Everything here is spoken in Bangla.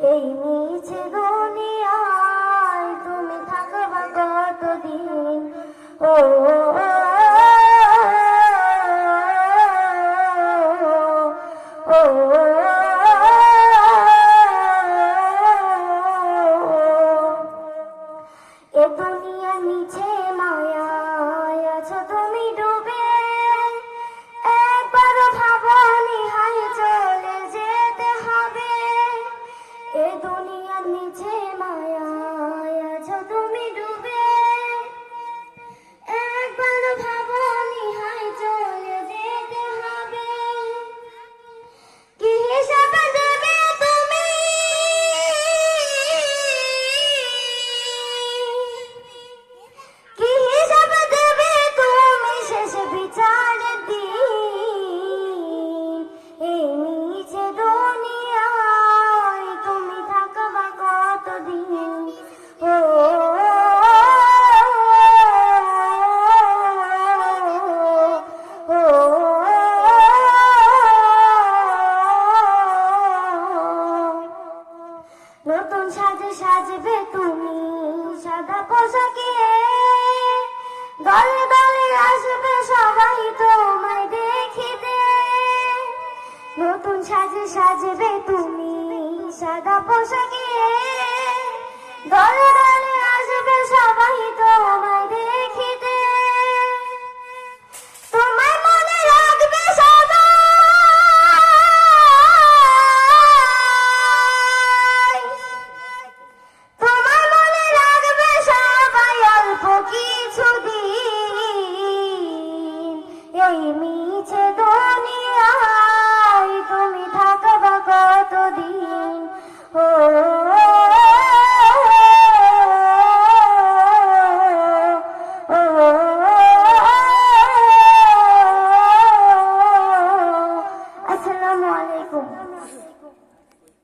এই মিছে দুনিয়ায় তুমি থাকবা কতদিন? ও এ দুনিয়া নিচে মায়ায় আছো তুমি ডুবে, একবার ভাবনি হাই চলে যেতে হবে। এ দুনিয়ার নিচে মায়ায় আছো তুমি ডুবে, একবার ভাবনি হাই চলে যেতে হবে। কি হিসাব দেবে তুমি, কি হিসাব দেবে তুমি শেষ বিচারের দিন? এই মিছে দুনিয়ায় তুমি থাকবা কতদিন? ও নতুন সাজে সাজবে তুমি সাদা পোশাকে, দলে দলে আসবে সবাই তোমায় দেখিতে। নতুন সাজে সাজবে তুমি সাদা পোশাকে।